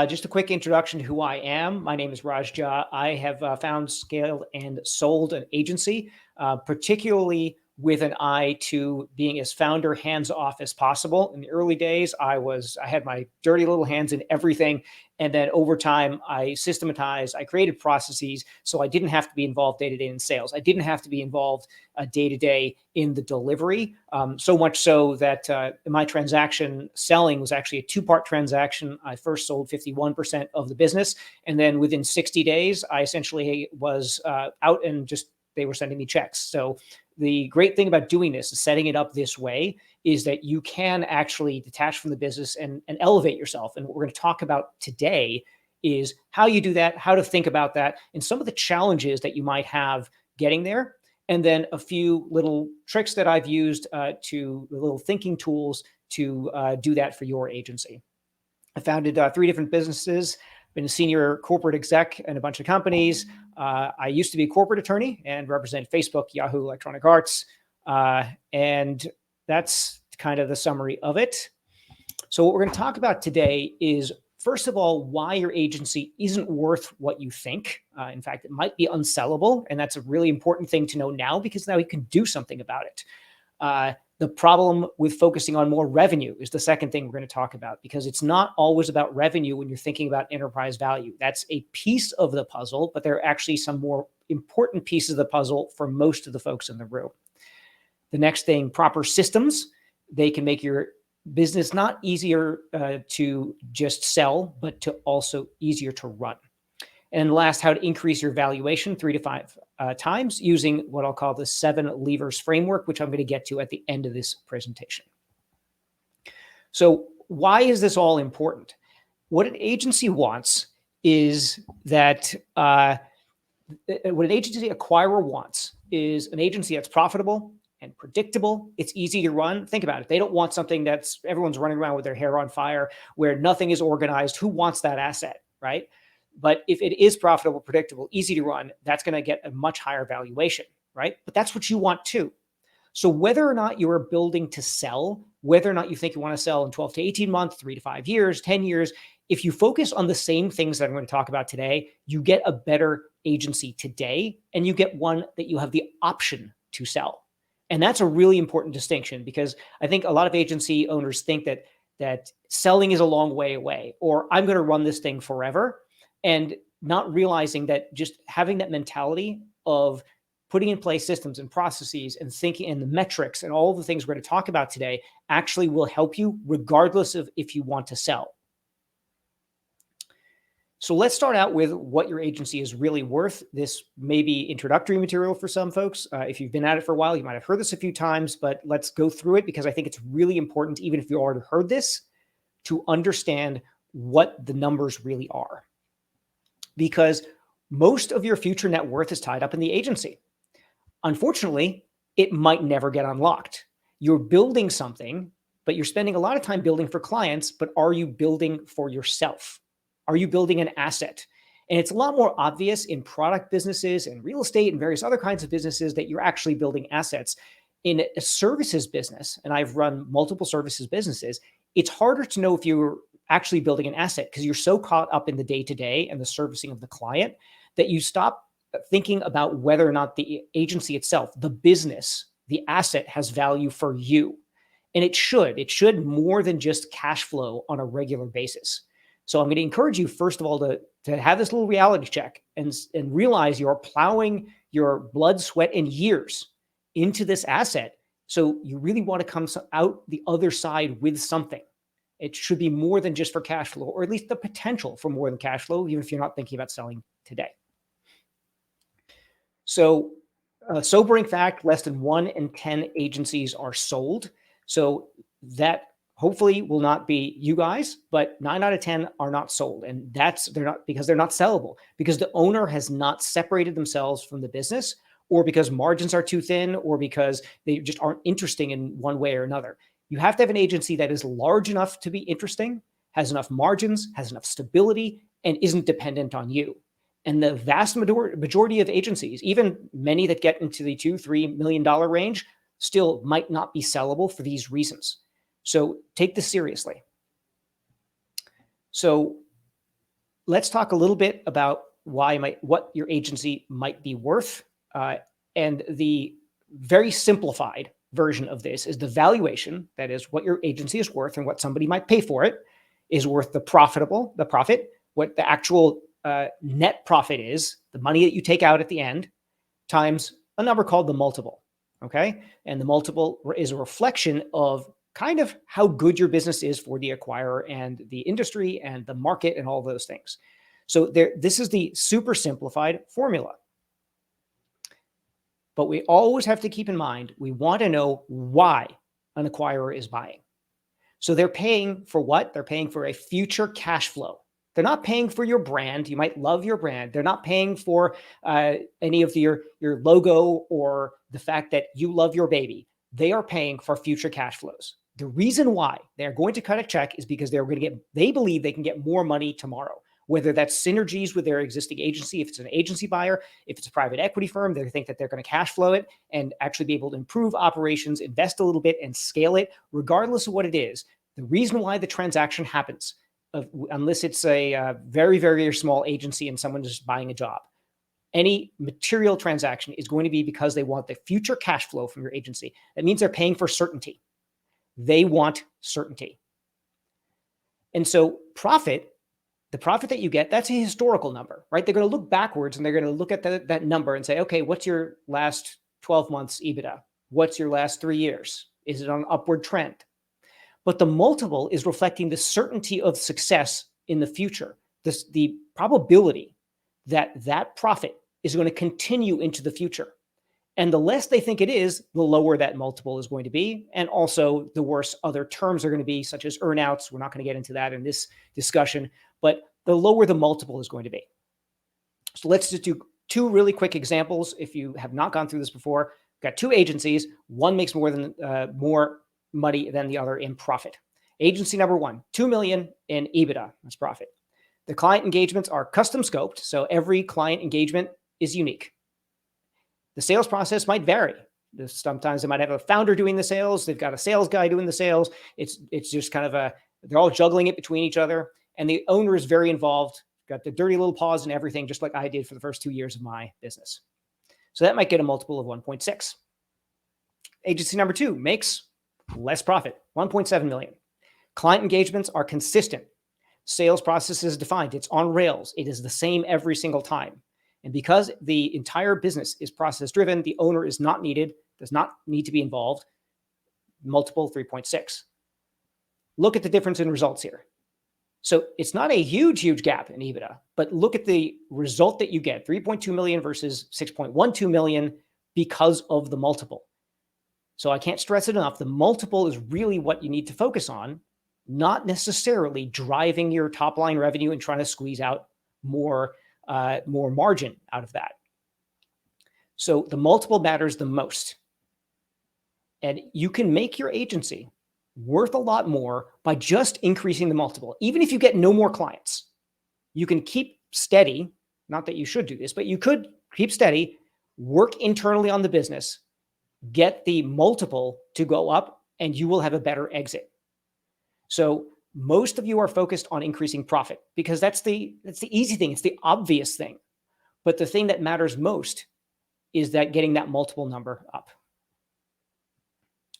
Just a quick introduction to who I am. My name is Raj Jha. I have found, scaled, and sold an agency, particularly with an eye to being as founder hands-off as possible. In the early days, I had my dirty little hands in everything. And then over time, I systematized, I created processes so I didn't have to be involved day-to-day in sales. I didn't have to be involved day-to-day in the delivery. So much so that my transaction selling was actually a two-part transaction. I first sold 51% of the business. And then within 60 days, I essentially was out and just they were sending me checks. So the great thing about doing this, setting it up this way, is that you can actually detach from the business and elevate yourself. And what we're going to talk about today is how you do that, how to think about that, and some of the challenges that you might have getting there. And then a few little tricks that I've used to little thinking tools to do that for your agency. I founded 3 different businesses, been a senior corporate exec in a bunch of companies. I used to be a corporate attorney and represent Facebook, Yahoo, Electronic Arts. And that's kind of the summary of it. So what we're going to talk about today is, first of all, why your agency isn't worth what you think. In fact, it might be unsellable. And that's a really important thing to know now, because now you can do something about it. The problem with focusing on more revenue is the second thing we're going to talk about, because it's not always about revenue when you're thinking about enterprise value. That's a piece of the puzzle, but there are actually some more important pieces of the puzzle for most of the folks in the room. The next thing, proper systems. They can make your business not easier to just sell, but to also easier to run. And last, how to increase your valuation 3 to 5 times using what I'll call the 7 levers framework, which I'm going to get to at the end of this presentation. So why is this all important? What an agency wants is that what an agency acquirer wants is an agency that's profitable and predictable. It's easy to run. Think about it. They don't want something that's everyone's running around with their hair on fire, where nothing is organized. Who wants that asset, right? But if it is profitable, predictable, easy to run, that's going to get a much higher valuation, right? But that's what you want too. So whether or not you're building to sell, whether or not you think you want to sell in 12 to 18 months, 3 to 5 years, 10 years, if you focus on the same things that I'm going to talk about today, you get a better agency today, and you get one that you have the option to sell. And that's a really important distinction, because I think a lot of agency owners think that selling is a long way away, or I'm going to run this thing forever. And not realizing that just having that mentality of putting in place systems and processes and thinking and the metrics and all the things we're going to talk about today actually will help you regardless of if you want to sell. So let's start out with what your agency is really worth. This may be introductory material for some folks. If you've been at it for a while, you might have heard this a few times, but let's go through it, because I think it's really important, even if you already heard this, to understand what the numbers really are. Because most of your future net worth is tied up in the agency. Unfortunately, it might never get unlocked. You're building something, but you're spending a lot of time building for clients, but are you building for yourself? Are you building an asset? And it's a lot more obvious in product businesses and real estate and various other kinds of businesses that you're actually building assets. In a services business, and I've run multiple services businesses, it's harder to know if you're actually building an asset, because you're so caught up in the day-to-day and the servicing of the client that you stop thinking about whether or not the agency itself, the business, the asset, has value for you. And it should more than just cash flow on a regular basis. So I'm going to encourage you, first of all, to have this little reality check and realize you're plowing your blood, sweat, and years into this asset. So you really want to come out the other side with something. It should be more than just for cash flow, or at least the potential for more than cash flow, even if you're not thinking about selling today. So sobering fact, less than 1 in 10 agencies are sold. So that hopefully will not be you guys, but 9 out of 10 are not sold. And they're not because they're not sellable, because the owner has not separated themselves from the business, or because margins are too thin, or because they just aren't interesting in one way or another. You have to have an agency that is large enough to be interesting, has enough margins, has enough stability, and isn't dependent on you. And the vast majority of agencies, even many that get into the $2-3 million range, still might not be sellable for these reasons. So take this seriously. So let's talk a little bit about what your agency might be worth. And the very simplified version of this is the valuation, that is what your agency is worth and what somebody might pay for it, is worth the profit, what the actual net profit is, the money that you take out at the end, times a number called the multiple. Okay. And the multiple is a reflection of kind of how good your business is for the acquirer and the industry and the market and all those things. So this is the super simplified formula. But we always have to keep in mind, we want to know why an acquirer is buying. So they're paying for what? They're paying for a future cash flow. They're not paying for your brand. You might love your brand. They're not paying for any of your logo or the fact that you love your baby. They are paying for future cash flows. The reason why they're going to cut a check is because they believe they can get more money tomorrow, whether that's synergies with their existing agency. If it's an agency buyer, if it's a private equity firm, they think that they're going to cash flow it and actually be able to improve operations, invest a little bit and scale it, regardless of what it is. The reason why the transaction happens, unless it's a very, very small agency and someone is buying a job, any material transaction is going to be because they want the future cash flow from your agency. That means they're paying for certainty. They want certainty. And so the profit that you get, that's a historical number, right? They're going to look backwards and they're going to look at that number and say, okay, what's your last 12 months EBITDA? What's your last 3 years? Is it on an upward trend? But the multiple is reflecting the certainty of success in the future, the probability that profit is going to continue into the future. And the less they think it is, the lower that multiple is going to be. And also the worse other terms are going to be, such as earnouts. We're not going to get into that in this discussion, but the lower the multiple is going to be. So let's just do two really quick examples. If you have not gone through this before, got two agencies. One makes more money than the other in profit. Agency number one, 2 million in EBITDA, that's profit. The client engagements are custom scoped, so every client engagement is unique. The sales process might vary. Sometimes they might have a founder doing the sales. They've got a sales guy doing the sales. It's just kind of they're all juggling it between each other. And the owner is very involved, got the dirty little paws and everything, just like I did for the first 2 years of my business. So that might get a multiple of 1.6. Agency number two makes less profit, 1.7 million. Client engagements are consistent. Sales process is defined. It's on rails. It is the same every single time. And because the entire business is process driven, the owner is not needed, does not need to be involved. Multiple 3.6. Look at the difference in results here. So it's not a huge gap in EBITDA, but look at the result that you get, 3.2 million versus 6.12 million because of the multiple. So I can't stress it enough. The multiple is really what you need to focus on, not necessarily driving your top line revenue and trying to squeeze out more margin out of that. So the multiple matters the most. And you can make your agency worth a lot more by just increasing the multiple. Even if you get no more clients, you can keep steady. Not that you should do this, but you could keep steady, work internally on the business, get the multiple to go up, and you will have a better exit. So most of you are focused on increasing profit because that's the easy thing. It's the obvious thing. But the thing that matters most is that getting that multiple number up.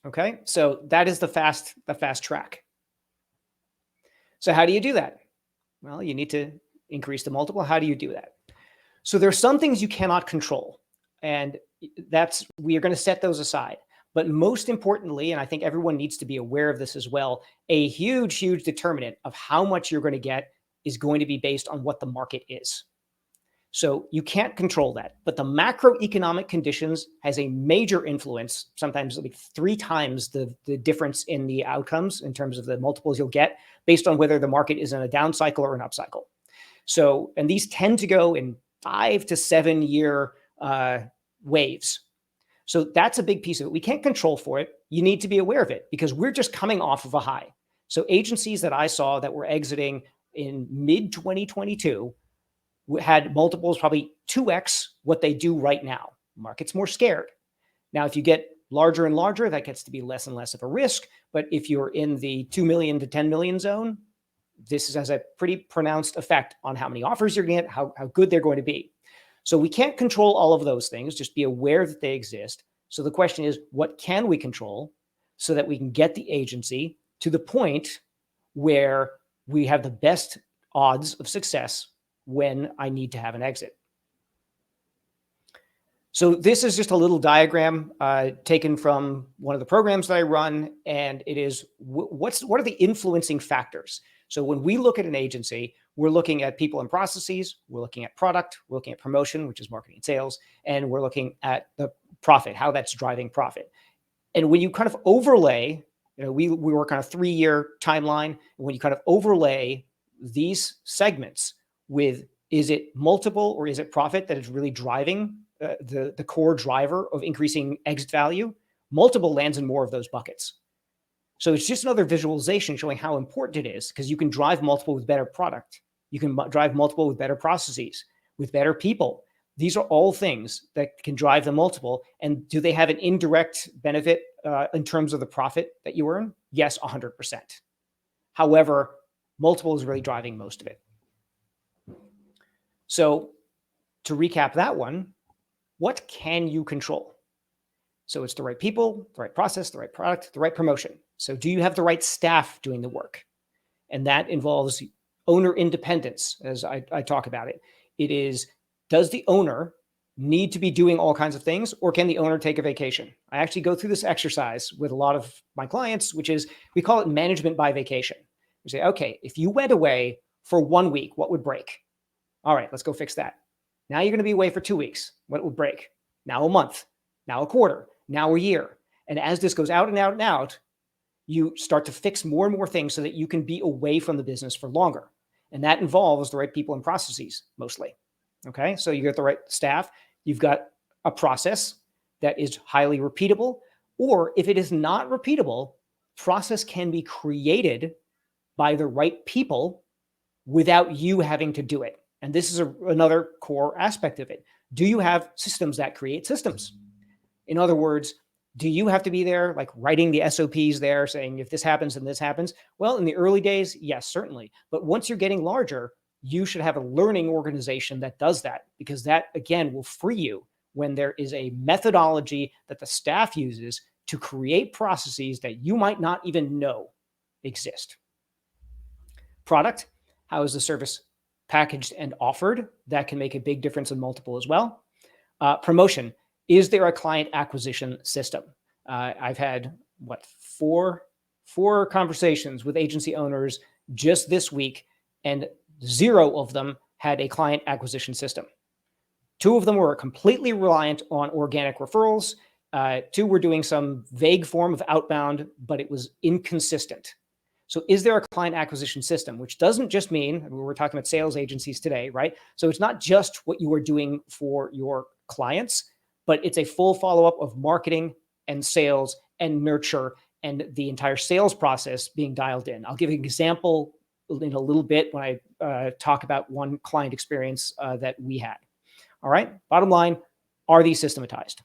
Okay, so that is the fast track. So how do you do that? Well, you need to increase the multiple. How do you do that? So there's some things you cannot control, and we are going to set those aside. But most importantly, and I think everyone needs to be aware of this as well, a huge determinant of how much you're going to get is going to be based on what the market is. So you can't control that, but the macroeconomic conditions has a major influence, sometimes like 3 times the difference in the outcomes in terms of the multiples you'll get based on whether the market is in a down cycle or an up cycle. So, and these tend to go in 5 to 7 year waves. So that's a big piece of it. We can't control for it. You need to be aware of it because we're just coming off of a high. So agencies that I saw that were exiting in mid 2022 had multiples probably 2x what they do right now. Market's more scared. Now, if you get larger and larger, that gets to be less and less of a risk. But if you're in the 2 million to 10 million zone, this has a pretty pronounced effect on how many offers you're going to get, how good they're going to be. So we can't control all of those things, just be aware that they exist. So the question is, what can we control so that we can get the agency to the point where we have the best odds of success when I need to have an exit? So this is just a little diagram taken from one of the programs that I run, and it is what are the influencing factors? So when we look at an agency, we're looking at people and processes, we're looking at product, we're looking at promotion, which is marketing and sales, and we're looking at the profit, how that's driving profit. And when you kind of overlay, we work on a 3-year timeline. And when you kind of overlay these segments with, is it multiple or is it profit that is really driving the core driver of increasing exit value? Multiple lands in more of those buckets. So it's just another visualization showing how important it is, because you can drive multiple with better product. You can drive multiple with better processes, with better people. These are all things that can drive the multiple. And do they have an indirect benefit in terms of the profit that you earn? Yes, 100%. However, multiple is really driving most of it. So to recap that one, what can you control? So it's the right people, the right process, the right product, the right promotion. So do you have the right staff doing the work? And that involves owner independence, as I talk about it. It is, does the owner need to be doing all kinds of things, or can the owner take a vacation? I actually go through this exercise with a lot of my clients, which is, we call it management by vacation. We say, okay, if you went away for 1 week, what would break? All right, let's go fix that. Now you're going to be away for 2 weeks. What would break? Now a month, now a quarter, now a year. And as this goes out and out and out, you start to fix more and more things so that you can be away from the business for longer. And that involves the right people and processes mostly. Okay, so you get the right staff, you've got a process that is highly repeatable, or if it is not repeatable, process can be created by the right people without you having to do it. And this is another core aspect of it. Do you have systems that create systems? In other words, do you have to be there, like writing the SOPs there, saying if this happens, then this happens? Well, in the early days, yes, certainly. But once you're getting larger, you should have a learning organization that does that, because that, again, will free you when there is a methodology that the staff uses to create processes that you might not even know exist. Product, how is the service packaged and offered? That can make a big difference in multiple as well. Promotion, is there a client acquisition system? I've had, four conversations with agency owners just this week, and 0 of them had a client acquisition system. 2 of them were completely reliant on organic referrals. 2 were doing some vague form of outbound, but it was inconsistent. So is there a client acquisition system, which doesn't just mean, we're talking about sales agencies today, right? So it's not just what you are doing for your clients, but it's a full follow-up of marketing and sales and nurture and the entire sales process being dialed in. I'll give an example in a little bit when I talk about one client experience that we had. All right, bottom line, are these systematized?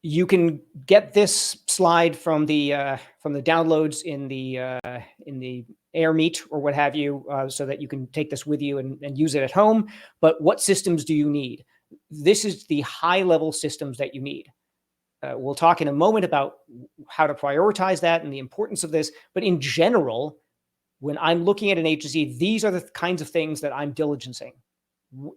You can get this slide from the downloads in the Air Meet or what have you, so that you can take this with you and use it at home. But what systems do you need? This is the high-level systems that you need. We'll talk in a moment about how to prioritize that and the importance of this. But in general, when I'm looking at an agency, these are the kinds of things that I'm diligencing.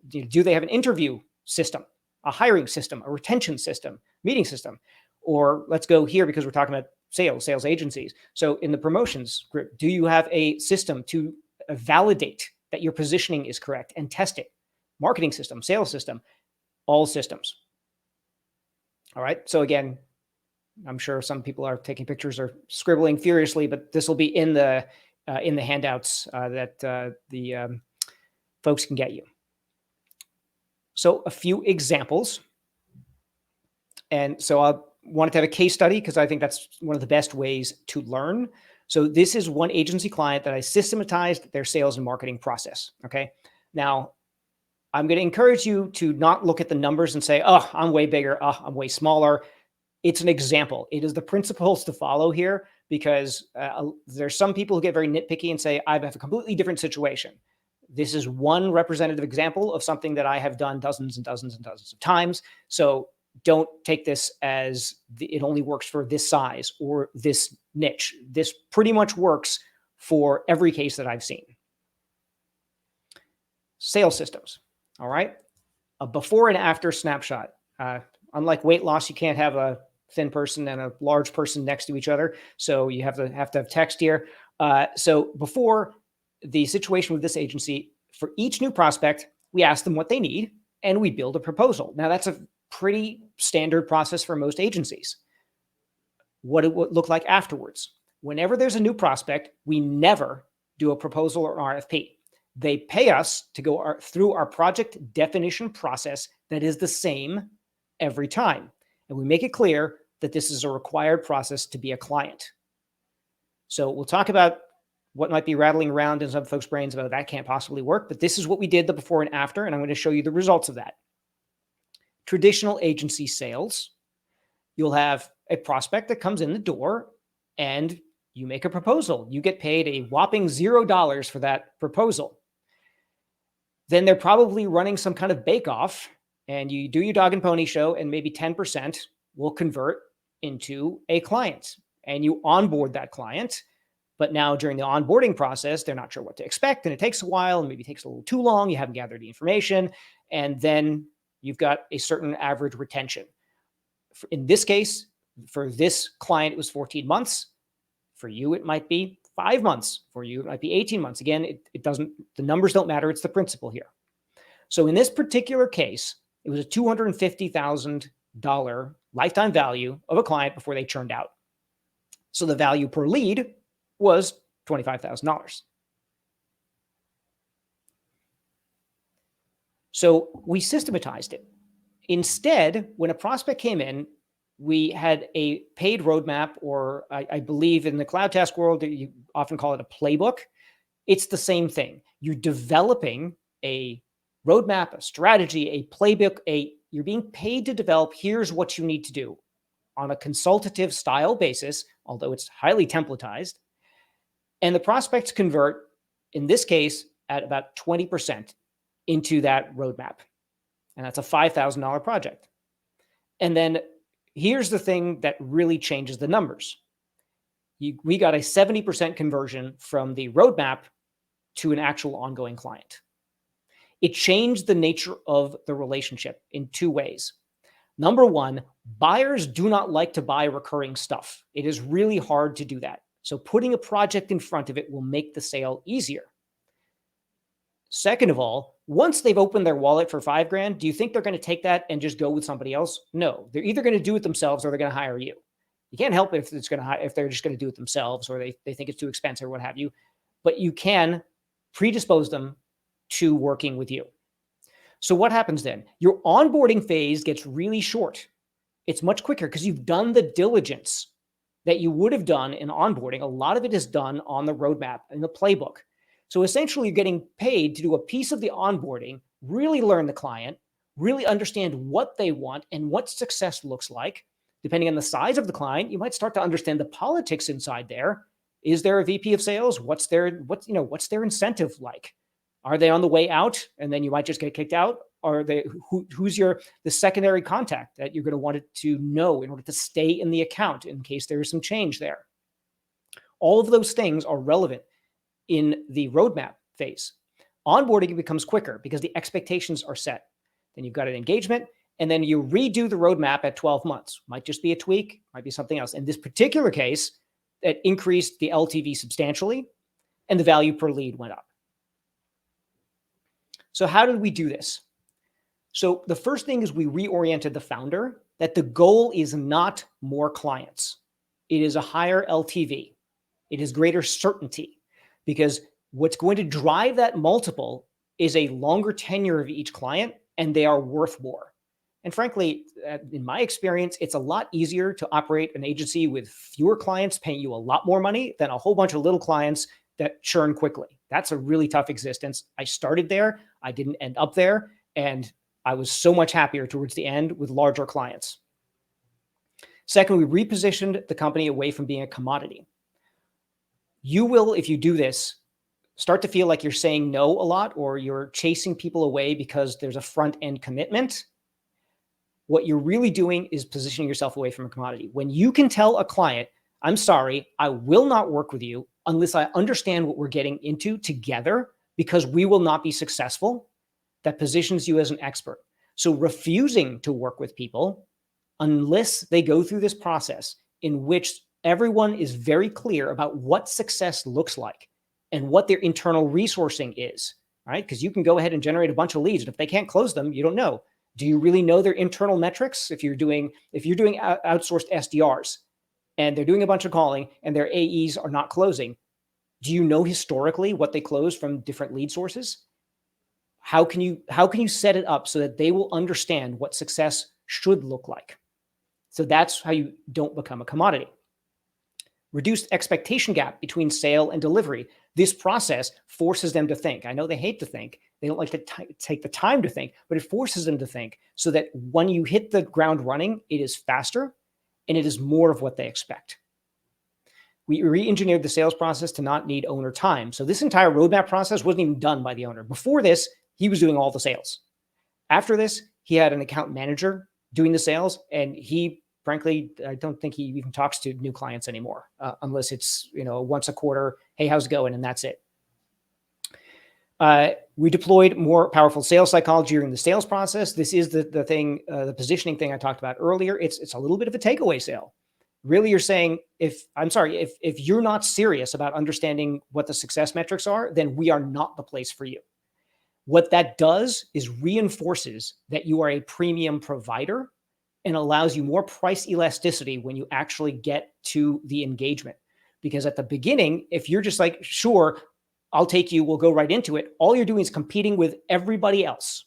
Do they have an interview system, a hiring system, a retention system, meeting system? Or let's go here because we're talking about sales agencies. So in the promotions group, do you have a system to validate that your positioning is correct and test it? Marketing system, sales system, all systems. All right. So again, I'm sure some people are taking pictures or scribbling furiously, but this will be in the handouts that the folks can get you. So a few examples. And so I wanted to have a case study because I think that's one of the best ways to learn. So this is one agency client that I systematized their sales and marketing process. Okay. Now, I'm going to encourage you to not look at the numbers and say, oh, I'm way bigger. Oh, I'm way smaller. It's an example. It is the principles to follow here, because there's some people who get very nitpicky and say, I have a completely different situation. This is one representative example of something that I have done dozens and dozens and dozens of times. So don't take this as it only works for this size or this niche. This pretty much works for every case that I've seen. Sales systems. All right. A before and after snapshot. Unlike weight loss, you can't have a thin person and a large person next to each other. So you have to have text here. So before, the situation with this agency, for each new prospect, we ask them what they need and we build a proposal. Now that's a pretty standard process for most agencies. What it would look like afterwards. Whenever there's a new prospect, we never do a proposal or RFP. They pay us to go through our project definition process that is the same every time. And we make it clear that this is a required process to be a client. So we'll talk about what might be rattling around in some folks' brains about that can't possibly work, but this is what we did the before and after, and I'm going to show you the results of that. Traditional agency sales, you'll have a prospect that comes in the door and you make a proposal. You get paid a whopping $0 for that proposal. Then they're probably running some kind of bake-off, and you do your dog and pony show, and maybe 10% will convert into a client, and you onboard that client. But now during the onboarding process, they're not sure what to expect, and it takes a while, and maybe it takes a little too long. You haven't gathered the information, and then you've got a certain average retention. In this case, for this client, it was 14 months. For you, it might be 5 months. For you, it might be 18 months. Again, it doesn't, the numbers don't matter. It's the principle here. So in this particular case, it was a $250,000 lifetime value of a client before they churned out. So the value per lead was $25,000. So we systematized it. Instead, when a prospect came in, we had a paid roadmap, or I believe in the cloud task world, you often call it a playbook. It's the same thing. You're developing a roadmap, a strategy, a playbook, you're being paid to develop, here's what you need to do on a consultative style basis, although it's highly templatized. And the prospects convert, in this case, at about 20% into that roadmap. And that's a $5,000 project. And then here's the thing that really changes the numbers. We got a 70% conversion from the roadmap to an actual ongoing client. It changed the nature of the relationship in two ways. Number one, buyers do not like to buy recurring stuff. It is really hard to do that. So putting a project in front of it will make the sale easier. Second of all, once they've opened their wallet for $5,000, do you think they're going to take that and just go with somebody else? No, they're either going to do it themselves or they're going to hire you. You can't help it if they're just going to do it themselves, or they think it's too expensive or what have you. But you can predispose them to working with you. So what happens then? Your onboarding phase gets really short. It's much quicker because you've done the diligence that you would have done in onboarding. A lot of it is done on the roadmap and the playbook. So essentially, you're getting paid to do a piece of the onboarding, really learn the client, really understand what they want and what success looks like. Depending on the size of the client, you might start to understand the politics inside there. Is there a VP of sales? What's their incentive like? Are they on the way out and then you might just get kicked out? Or who's the secondary contact that you're going to want it to know in order to stay in the account in case there is some change there? All of those things are relevant in the roadmap phase. Onboarding becomes quicker because the expectations are set. Then you've got an engagement, and then you redo the roadmap at 12 months. Might just be a tweak, might be something else. In this particular case, it increased the LTV substantially, and the value per lead went up. So how did we do this? So the first thing is we reoriented the founder that the goal is not more clients. It is a higher LTV. It is greater certainty, because what's going to drive that multiple is a longer tenure of each client, and they are worth more. And frankly, in my experience, it's a lot easier to operate an agency with fewer clients paying you a lot more money than a whole bunch of little clients that churn quickly. That's a really tough existence. I started there. I didn't end up there. And I was so much happier towards the end with larger clients. Second, we repositioned the company away from being a commodity. You will, if you do this, start to feel like you're saying no a lot, or you're chasing people away because there's a front end commitment. What you're really doing is positioning yourself away from a commodity. When you can tell a client, I'm sorry, I will not work with you unless I understand what we're getting into together, because we will not be successful, that positions you as an expert. So refusing to work with people unless they go through this process in which everyone is very clear about what success looks like and what their internal resourcing is, right? Because you can go ahead and generate a bunch of leads, and if they can't close them, you don't know. Do you really know their internal metrics? If you're doing outsourced SDRs and they're doing a bunch of calling and their AEs are not closing, do you know historically what they close from different lead sources? How can you set it up so that they will understand what success should look like? So that's how you don't become a commodity. Reduced expectation gap between sale and delivery. This process forces them to think. I know they hate to think. They don't like to take the time to think, but it forces them to think so that when you hit the ground running, it is faster and it is more of what they expect. We re-engineered the sales process to not need owner time. So this entire roadmap process wasn't even done by the owner. Before this, he was doing all the sales. After this, he had an account manager doing the sales, and he, frankly, I don't think he even talks to new clients anymore, unless it's, once a quarter, hey, how's it going? And that's it. We deployed more powerful sales psychology during the sales process. This is the thing, the positioning thing I talked about earlier. It's a little bit of a takeaway sale. Really, you're saying, if you're not serious about understanding what the success metrics are, then we are not the place for you. What that does is reinforces that you are a premium provider and allows you more price elasticity when you actually get to the engagement. Because at the beginning, if you're just like, sure, I'll take you, we'll go right into it, all you're doing is competing with everybody else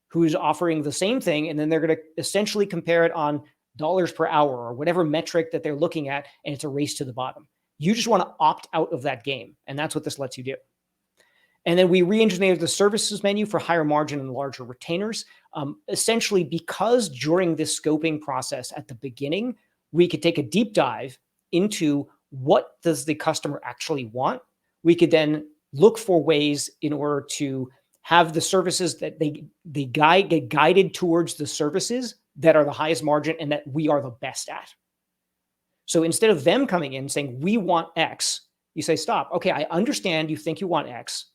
who's offering the same thing. And then they're going to essentially compare it on dollars per hour or whatever metric that they're looking at. And it's a race to the bottom. You just want to opt out of that game. And that's what this lets you do. And then we re-engineered the services menu for higher margin and larger retainers, essentially because during this scoping process at the beginning, we could take a deep dive into what does the customer actually want. We could then look for ways in order to have the services that they get guided towards the services that are the highest margin and that we are the best at. So instead of them coming in saying, we want X, you say, stop. Okay, I understand you think you want X,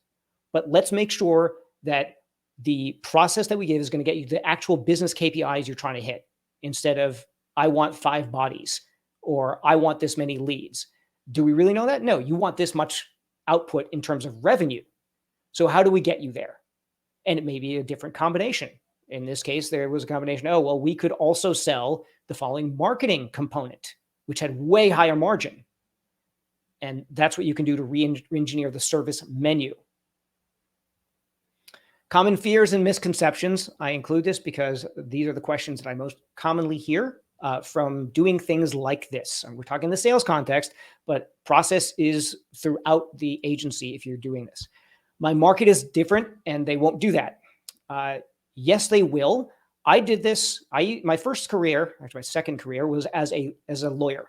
but let's make sure that the process that we give is going to get you the actual business KPIs you're trying to hit, instead of, I want 5 bodies or I want this many leads. Do we really know that? No, you want this much output in terms of revenue. So how do we get you there? And it may be a different combination. In this case, there was a combination. Oh, well, we could also sell the following marketing component, which had way higher margin. And that's what you can do to re-engineer the service menu. Common fears and misconceptions. I include this because these are the questions that I most commonly hear from doing things like this. And we're talking the sales context, but process is throughout the agency if you're doing this. My market is different and they won't do that. Yes, they will. I did this. My first career, actually my second career, was as a lawyer.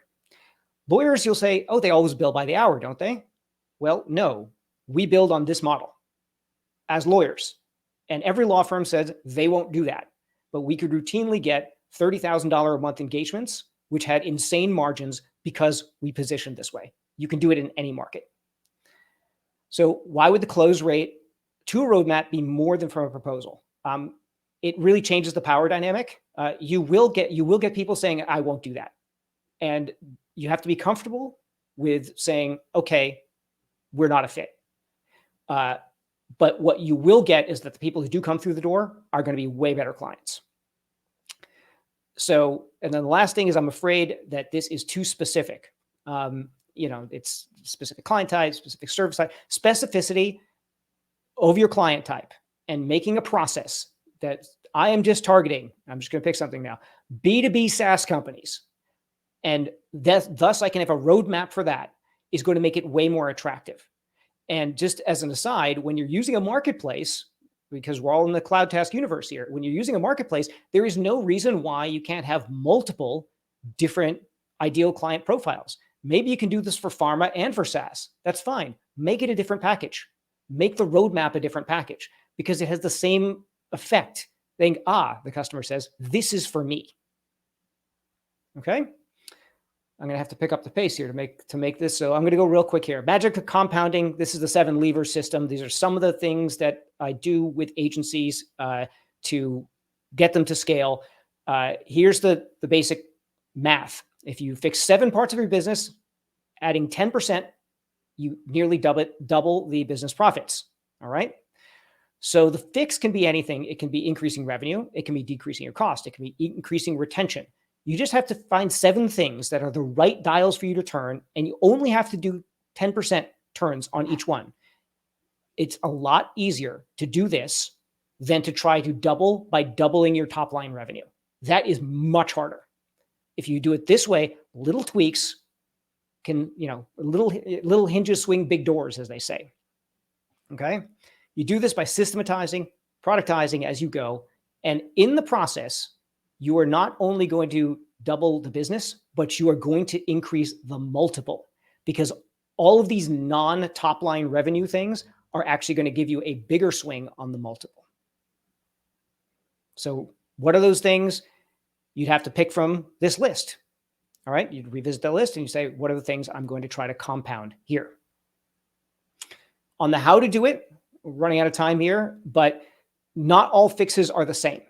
Lawyers, you'll say, oh, they always bill by the hour, don't they? Well, no, we build on this model as lawyers. And every law firm says they won't do that. But we could routinely get $30,000 a month engagements, which had insane margins because we positioned this way. You can do it in any market. So why would the close rate to a roadmap be more than from a proposal? It really changes the power dynamic. You will get people saying, I won't do that. And you have to be comfortable with saying, okay, we're not a fit. But what you will get is that the people who do come through the door are going to be way better clients. So, and then the last thing is, I'm afraid that this is too specific. It's specific client type, specific service type, specificity of your client type, and making a process that I am just targeting. I'm just going to pick something now. B2B SaaS companies. And thus I can have a roadmap for that is going to make it way more attractive. And just as an aside, when you're using a marketplace, because we're all in the cloud task universe here, when you're using a marketplace, there is no reason why you can't have multiple different ideal client profiles. Maybe you can do this for pharma and for SaaS. That's fine. Make it a different package. Make the roadmap a different package because it has the same effect. Think, the customer says, this is for me. Okay. I'm going to have to pick up the pace here to make this. So I'm going to go real quick here. Magic of compounding. This is the 7 levers system. These are some of the things that I do with agencies to get them to scale. Here's the basic math. If you fix 7 parts of your business, adding 10%, you nearly double the business profits. All right. So the fix can be anything. It can be increasing revenue. It can be decreasing your cost. It can be increasing retention. You just have to find 7 things that are the right dials for you to turn, and you only have to do 10% turns on each one. It's a lot easier to do this than to try to double by doubling your top line revenue. That is much harder. If you do it this way, little tweaks can, little hinges swing big doors, as they say. Okay. You do this by systematizing, productizing as you go. And in the process, you are not only going to double the business, but you are going to increase the multiple because all of these non-top line revenue things are actually going to give you a bigger swing on the multiple. So what are those things? You'd have to pick from this list. All right. You'd revisit the list and you say, what are the things I'm going to try to compound here? On the how to do it, we're running out of time here, but not all fixes are the same.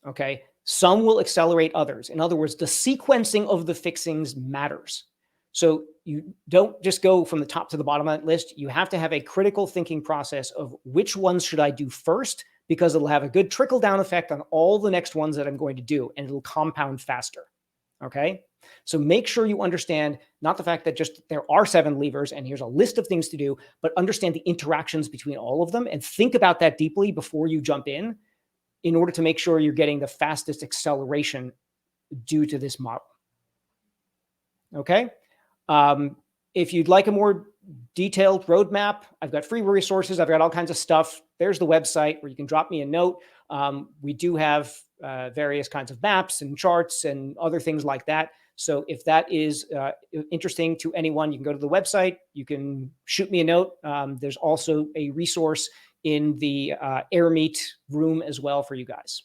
Okay. Some will accelerate others. In other words, the sequencing of the fixings matters. So you don't just go from the top to the bottom of that list. You have to have a critical thinking process of which ones should I do first, because it'll have a good trickle down effect on all the next ones that I'm going to do, and it'll compound faster. Okay. So make sure you understand not the fact that just there are 7 levers and here's a list of things to do, but understand the interactions between all of them and think about that deeply before you jump in order to make sure you're getting the fastest acceleration due to this model. Okay. If you'd like a more detailed roadmap, I've got free resources. I've got all kinds of stuff. There's the website where you can drop me a note. We do have various kinds of maps and charts and other things like that. So if that is interesting to anyone, you can go to the website. You can shoot me a note. There's also a resource in the Air Meet room as well for you guys.